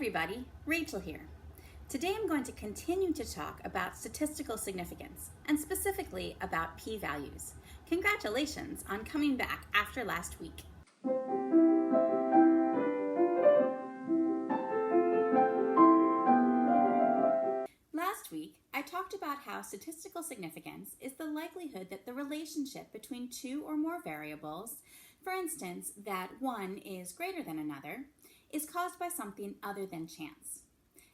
everybody, Rachel here. Today I'm going to continue to talk about statistical significance and specifically about p-values. Congratulations on coming back after last week. Last week, I talked about how statistical significance is the likelihood that the relationship between two or more variables, for instance, that one is greater than another, is caused by something other than chance.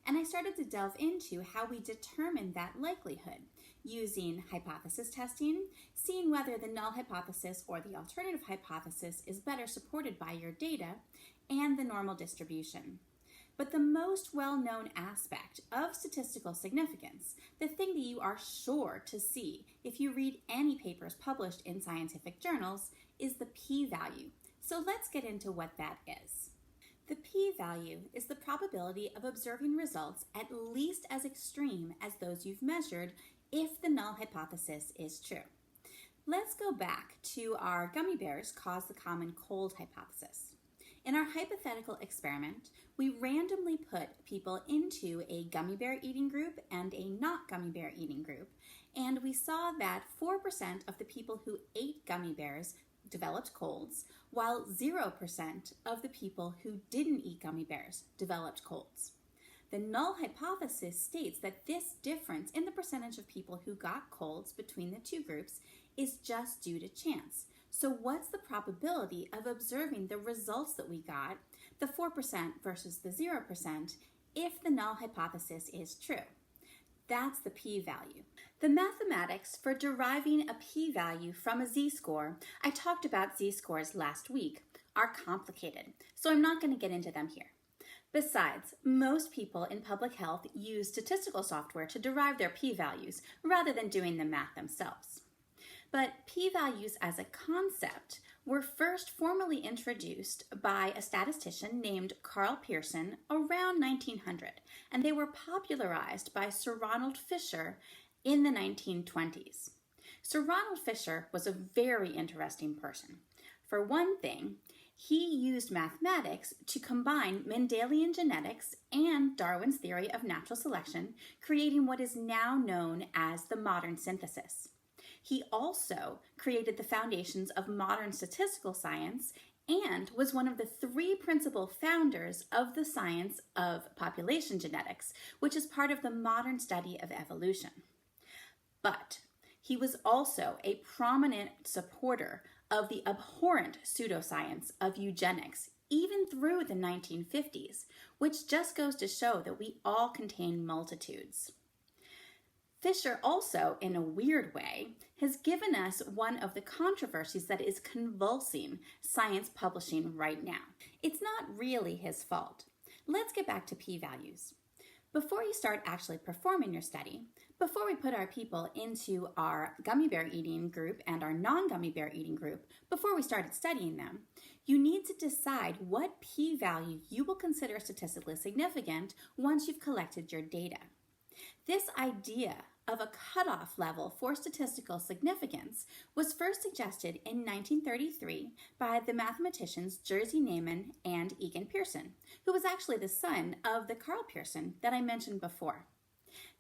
And I started to delve into how we determine that likelihood using hypothesis testing, seeing whether the null hypothesis or the alternative hypothesis is better supported by your data, and the normal distribution. But the most well-known aspect of statistical significance, the thing that you are sure to see if you read any papers published in scientific journals, is the p-value. So let's get into what that is. The p-value is the probability of observing results at least as extreme as those you've measured if the null hypothesis is true. Let's go back to our gummy bears cause the common cold hypothesis. In our hypothetical experiment, we randomly put people into a gummy bear eating group and a not gummy bear eating group, and we saw that 4% of the people who ate gummy bears developed colds, while 0% of the people who didn't eat gummy bears developed colds. The null hypothesis states that this difference in the percentage of people who got colds between the two groups is just due to chance. So what's the probability of observing the results that we got, the 4% versus the 0%, if the null hypothesis is true? That's the p-value. The mathematics for deriving a p-value from a z-score, I talked about z-scores last week, are complicated, so I'm not going to get into them here. Besides, most people in public health use statistical software to derive their p-values rather than doing the math themselves. But p-values as a concept were first formally introduced by a statistician named Carl Pearson around 1900, and they were popularized by Sir Ronald Fisher in the 1920s. Sir Ronald Fisher was a very interesting person. For one thing, he used mathematics to combine Mendelian genetics and Darwin's theory of natural selection, creating what is now known as the modern synthesis. He also created the foundations of modern statistical science and was one of the three principal founders of the science of population genetics, which is part of the modern study of evolution. But he was also a prominent supporter of the abhorrent pseudoscience of eugenics, even through the 1950s, which just goes to show that we all contain multitudes. Fisher also, in a weird way, has given us one of the controversies that is convulsing science publishing right now. It's not really his fault. Let's get back to p-values. Before you start actually performing your study, before we put our people into our gummy bear eating group and our non-gummy bear eating group, before we started studying them, you need to decide what p-value you will consider statistically significant once you've collected your data. This idea of a cutoff level for statistical significance was first suggested in 1933 by the mathematicians Jerzy Neyman and Egan Pearson, who was actually the son of the Carl Pearson that I mentioned before.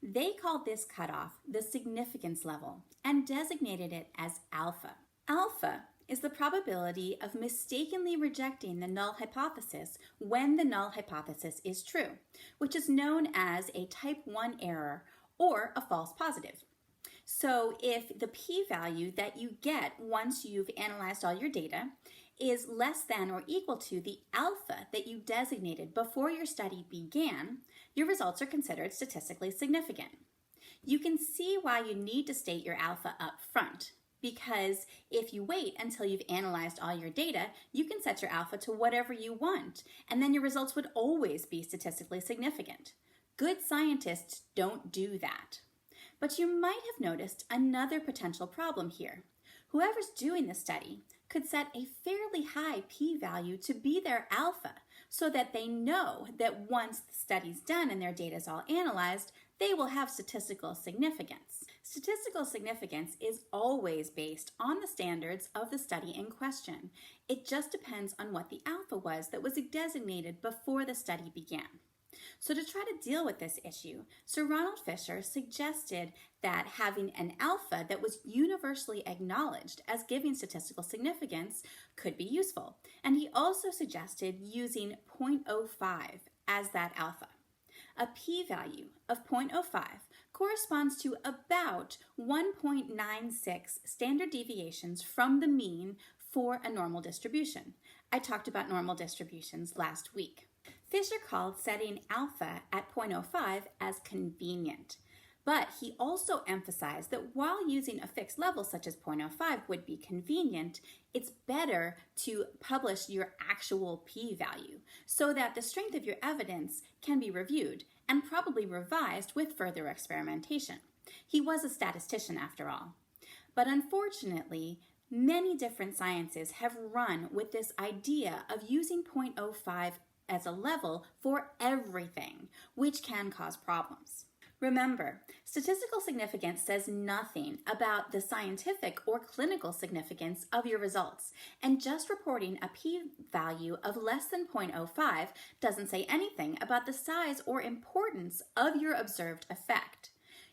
They called this cutoff the significance level and designated it as alpha. Alpha is the probability of mistakenly rejecting the null hypothesis when the null hypothesis is true, which is known as a type 1 error or a false positive. So if the p-value that you get once you've analyzed all your data is less than or equal to the alpha that you designated before your study began, your results are considered statistically significant. You can see why you need to state your alpha up front, because if you wait until you've analyzed all your data, you can set your alpha to whatever you want, and then your results would always be statistically significant. Good scientists don't do that. But you might have noticed another potential problem here. Whoever's doing the study could set a fairly high p-value to be their alpha so that they know that once the study's done and their data is all analyzed, they will have statistical significance. Statistical significance is always based on the standards of the study in question. It just depends on what the alpha was that was designated before the study began. So to try to deal with this issue, Sir Ronald Fisher suggested that having an alpha that was universally acknowledged as giving statistical significance could be useful. And he also suggested using 0.05 as that alpha. A p-value of 0.05 corresponds to about 1.96 standard deviations from the mean for a normal distribution. I talked about normal distributions last week. Fisher called setting alpha at 0.05 as convenient, but he also emphasized that while using a fixed level such as 0.05 would be convenient, it's better to publish your actual p-value so that the strength of your evidence can be reviewed and probably revised with further experimentation. He was a statistician after all. But unfortunately, many different sciences have run with this idea of using 0.05 as a level for everything, which can cause problems. Remember, statistical significance says nothing about the scientific or clinical significance of your results, and just reporting a p-value of less than 0.05 doesn't say anything about the size or importance of your observed effect.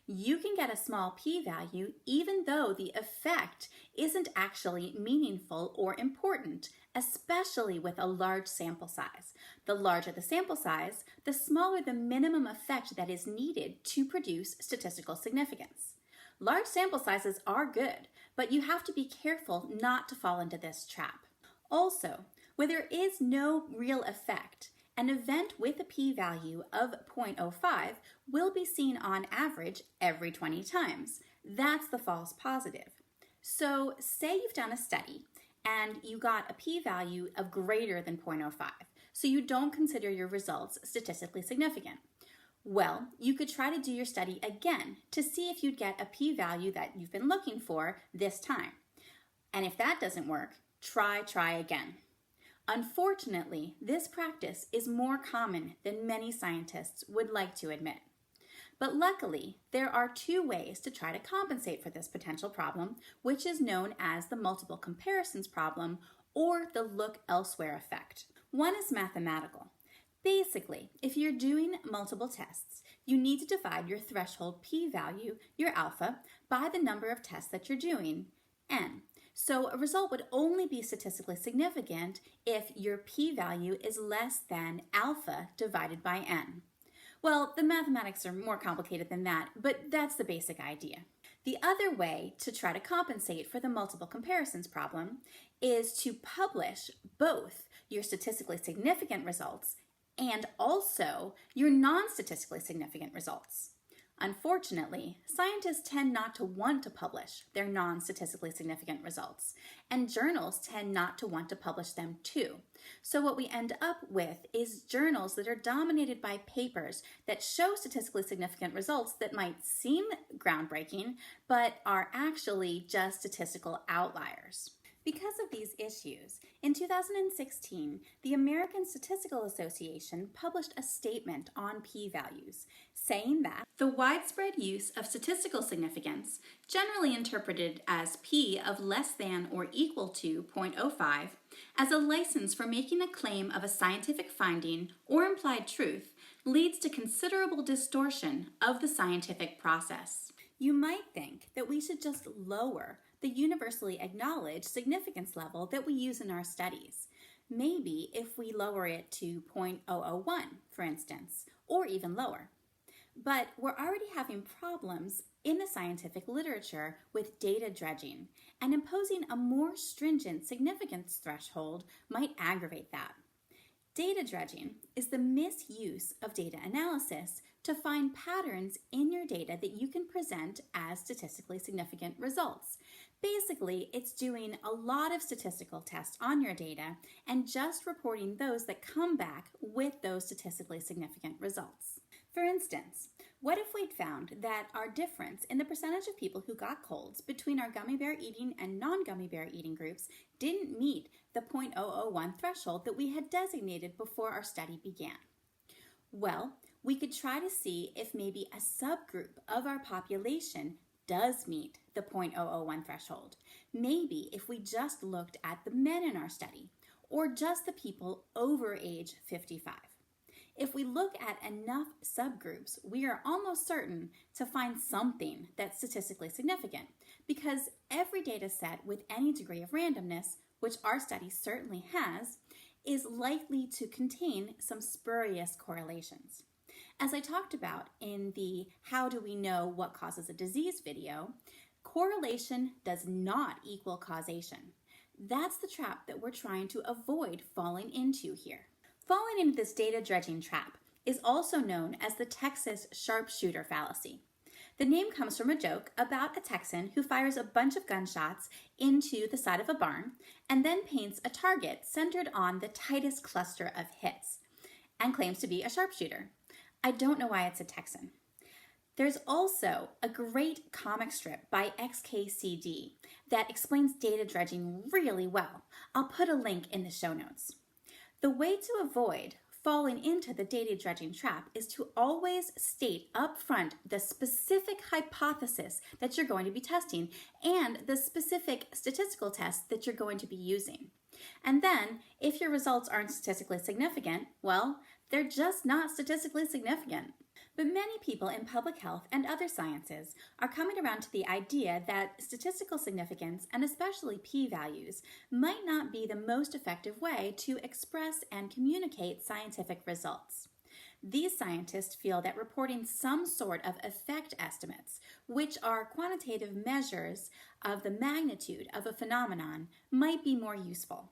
You can get a small p-value even though the effect isn't actually meaningful or important, especially with a large sample size. The larger the sample size, the smaller the minimum effect that is needed to produce statistical significance. Large sample sizes are good, but you have to be careful not to fall into this trap. Also, where there is no real effect, an event with a p-value of 0.05 will be seen on average every 20 times. That's the false positive. So say you've done a study and you got a p-value of greater than 0.05, so you don't consider your results statistically significant. Well, you could try to do your study again to see if you'd get a p-value that you've been looking for this time. And if that doesn't work, try again. Unfortunately, this practice is more common than many scientists would like to admit. But luckily, there are two ways to try to compensate for this potential problem, which is known as the multiple comparisons problem or the look elsewhere effect. One is mathematical. Basically, if you're doing multiple tests, you need to divide your threshold p-value, your alpha, by the number of tests that you're doing, n. So a result would only be statistically significant if your p-value is less than alpha divided by n. Well, the mathematics are more complicated than that, but that's the basic idea. The other way to try to compensate for the multiple comparisons problem is to publish both your statistically significant results and also your non-statistically significant results. Unfortunately, scientists tend not to want to publish their non-statistically significant results, and journals tend not to want to publish them too. So what we end up with is journals that are dominated by papers that show statistically significant results that might seem groundbreaking, but are actually just statistical outliers. Because of these issues, in 2016, the American Statistical Association published a statement on p-values, saying that the widespread use of statistical significance, generally interpreted as p of less than or equal to 0.05, as a license for making a claim of a scientific finding or implied truth, leads to considerable distortion of the scientific process. You might think that we should just lower the universally acknowledged significance level that we use in our studies. Maybe if we lower it to 0.001, for instance, or even lower. But we're already having problems in the scientific literature with data dredging, and imposing a more stringent significance threshold might aggravate that. Data dredging is the misuse of data analysis to find patterns in your data that you can present as statistically significant results. Basically, it's doing a lot of statistical tests on your data and just reporting those that come back with those statistically significant results. For instance, what if we'd found that our difference in the percentage of people who got colds between our gummy bear eating and non-gummy bear eating groups didn't meet the 0.001 threshold that we had designated before our study began? Well, we could try to see if maybe a subgroup of our population does meet the 0.001 threshold. Maybe if we just looked at the men in our study, or just the people over age 55. If we look at enough subgroups, we are almost certain to find something that's statistically significant, because every data set with any degree of randomness, which our study certainly has, is likely to contain some spurious correlations. As I talked about in the How Do We Know What Causes a Disease video, correlation does not equal causation. That's the trap that we're trying to avoid falling into here. Falling into this data dredging trap is also known as the Texas sharpshooter fallacy. The name comes from a joke about a Texan who fires a bunch of gunshots into the side of a barn and then paints a target centered on the tightest cluster of hits and claims to be a sharpshooter. I don't know why it's a Texan. There's also a great comic strip by XKCD that explains data dredging really well. I'll put a link in the show notes. The way to avoid falling into the data dredging trap is to always state up front the specific hypothesis that you're going to be testing and the specific statistical test that you're going to be using. And then, if your results aren't statistically significant, well, they're just not statistically significant. But many people in public health and other sciences are coming around to the idea that statistical significance, and especially p-values, might not be the most effective way to express and communicate scientific results. These scientists feel that reporting some sort of effect estimates, which are quantitative measures of the magnitude of a phenomenon, might be more useful.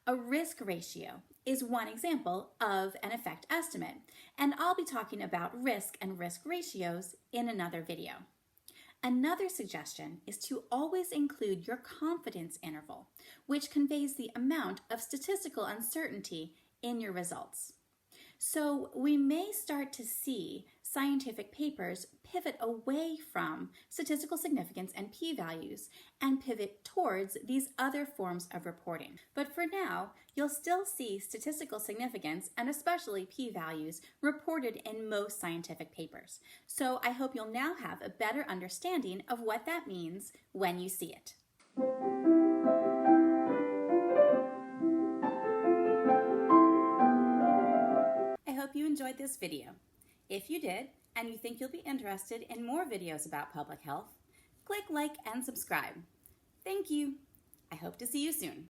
A risk ratio is one example of an effect estimate, and I'll be talking about risk and risk ratios in another video. Another suggestion is to always include your confidence interval, which conveys the amount of statistical uncertainty in your results. So we may start to see scientific papers pivot away from statistical significance and p-values and pivot towards these other forms of reporting. But for now, you'll still see statistical significance and especially p-values reported in most scientific papers. So I hope you'll now have a better understanding of what that means when you see it. I hope you enjoyed this video. If you did, and you think you'll be interested in more videos about public health, click like and subscribe. Thank you. I hope to see you soon.